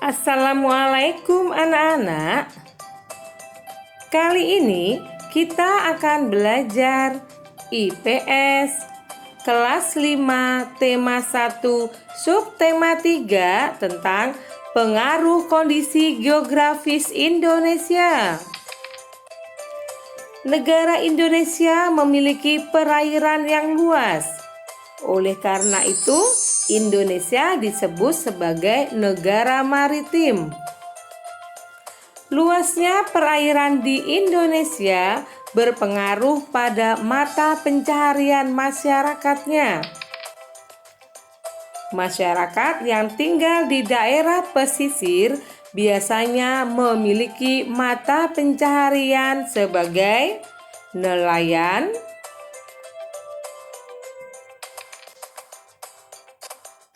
Assalamualaikum anak-anak. Kali ini kita akan belajar IPS kelas 5 tema 1 subtema 3 tentang pengaruh kondisi geografis Indonesia. Negara Indonesia memiliki perairan yang luas. Oleh karena itu, Indonesia disebut sebagai negara maritim. Luasnya perairan di Indonesia berpengaruh pada mata pencaharian masyarakatnya. Masyarakat yang tinggal di daerah pesisir biasanya memiliki mata pencaharian sebagai nelayan,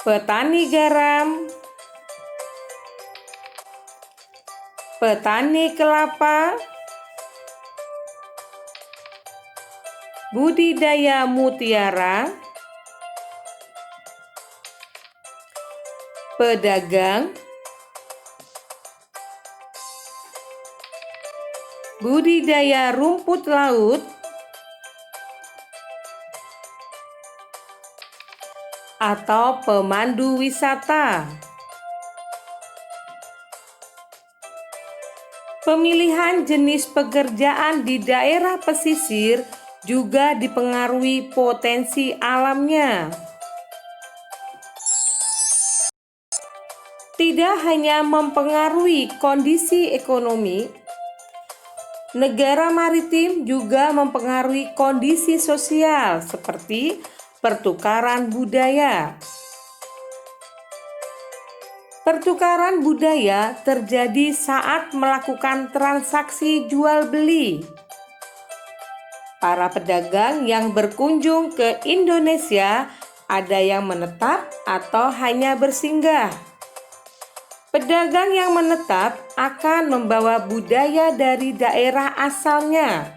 petani garam, petani kelapa, budidaya mutiara, pedagang, budidaya rumput laut, atau pemandu wisata. Pemilihan jenis pekerjaan di daerah pesisir juga dipengaruhi potensi alamnya. Tidak hanya mempengaruhi kondisi ekonomi, negara maritim juga mempengaruhi kondisi sosial seperti pertukaran budaya. Pertukaran budaya terjadi saat melakukan transaksi jual beli. Para pedagang yang berkunjung ke Indonesia ada yang menetap atau hanya bersinggah. Pedagang yang menetap akan membawa budaya dari daerah asalnya.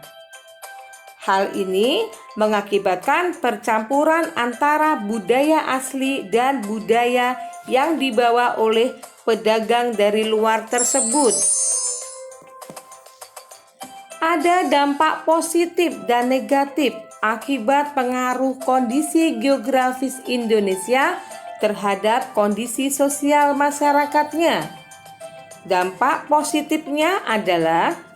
Hal ini mengakibatkan percampuran antara budaya asli dan budaya yang dibawa oleh pedagang dari luar tersebut. Ada dampak positif dan negatif akibat pengaruh kondisi geografis Indonesia terhadap kondisi sosial masyarakatnya. Dampak positifnya adalah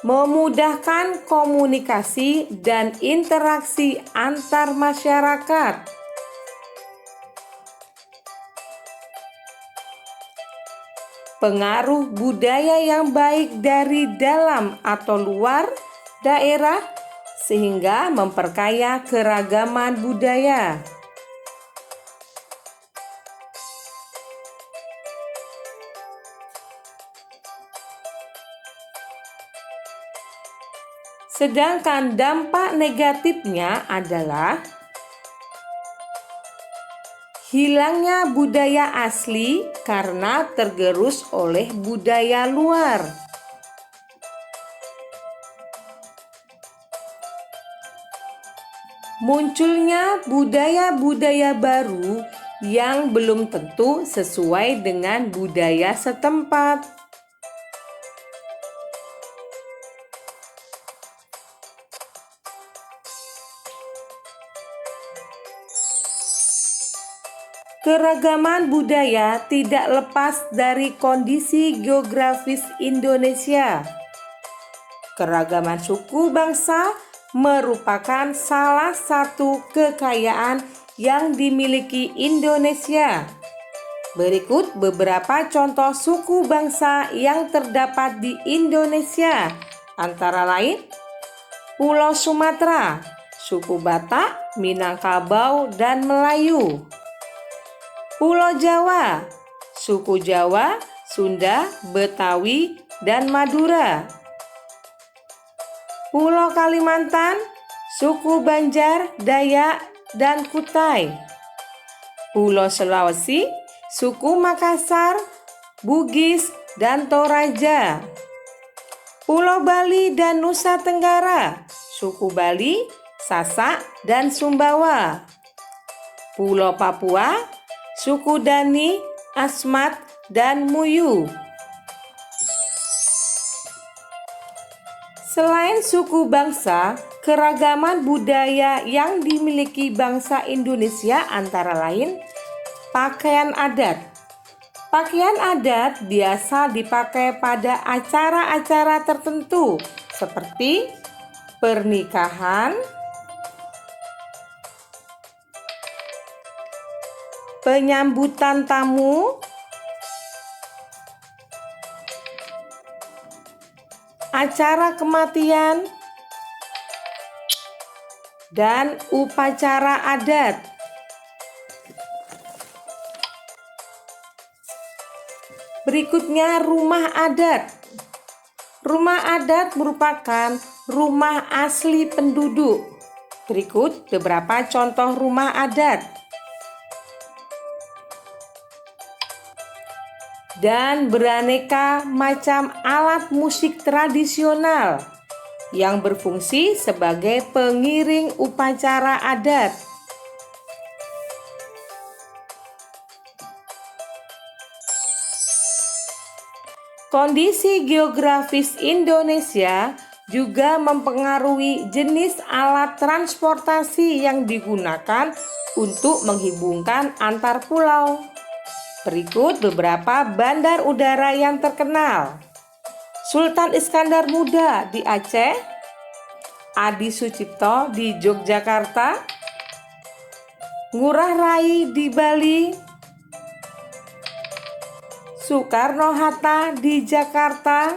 memudahkan komunikasi dan interaksi antar masyarakat. Pengaruh budaya yang baik dari dalam atau luar daerah sehingga memperkaya keragaman budaya. Sedangkan dampak negatifnya adalah hilangnya budaya asli karena tergerus oleh budaya luar. Munculnya budaya-budaya baru yang belum tentu sesuai dengan budaya setempat. Keragaman budaya tidak lepas dari kondisi geografis Indonesia. Keragaman suku bangsa merupakan salah satu kekayaan yang dimiliki Indonesia. Berikut beberapa contoh suku bangsa yang terdapat di Indonesia, antara lain Pulau Sumatera, suku Batak, Minangkabau, dan Melayu. Pulau Jawa, suku Jawa, Sunda, Betawi, dan Madura. Pulau Kalimantan, suku Banjar, Dayak, dan Kutai. Pulau Sulawesi, suku Makassar, Bugis, dan Toraja. Pulau Bali dan Nusa Tenggara, suku Bali, Sasak, dan Sumbawa. Pulau Papua, suku Dani, Asmat, dan Muyu. Selain suku bangsa, keragaman budaya yang dimiliki bangsa Indonesia antara lain pakaian adat. Pakaian adat biasa dipakai pada acara-acara tertentu seperti pernikahan, penyambutan tamu, acara kematian, dan upacara adat. Berikutnya rumah adat. Rumah adat merupakan rumah asli penduduk. Berikut beberapa contoh rumah adat. Dan beraneka macam alat musik tradisional yang berfungsi sebagai pengiring upacara adat. Kondisi geografis Indonesia juga mempengaruhi jenis alat transportasi yang digunakan untuk menghubungkan antar pulau. Berikut beberapa bandar udara yang terkenal. Sultan Iskandar Muda di Aceh, Adi Sucipto di Yogyakarta, Ngurah Rai di Bali, Soekarno-Hatta di Jakarta,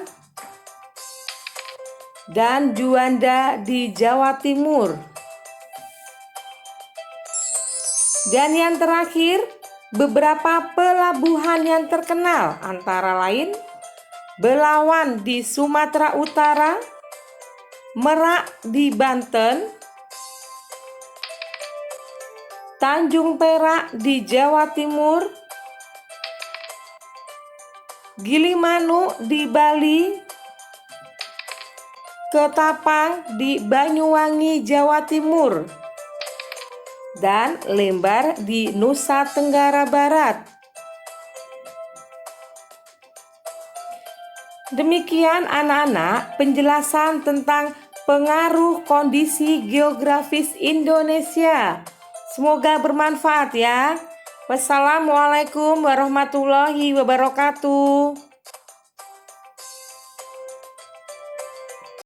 dan Juanda di Jawa Timur. Dan yang terakhir, beberapa pelabuhan yang terkenal antara lain Belawan di Sumatera Utara, Merak di Banten, Tanjung Perak di Jawa Timur, Gilimanuk di Bali, Ketapang di Banyuwangi, Jawa Timur, dan Lembar di Nusa Tenggara Barat. Demikian anak-anak penjelasan tentang pengaruh kondisi geografis Indonesia. Semoga bermanfaat ya. Wassalamualaikum warahmatullahi wabarakatuh.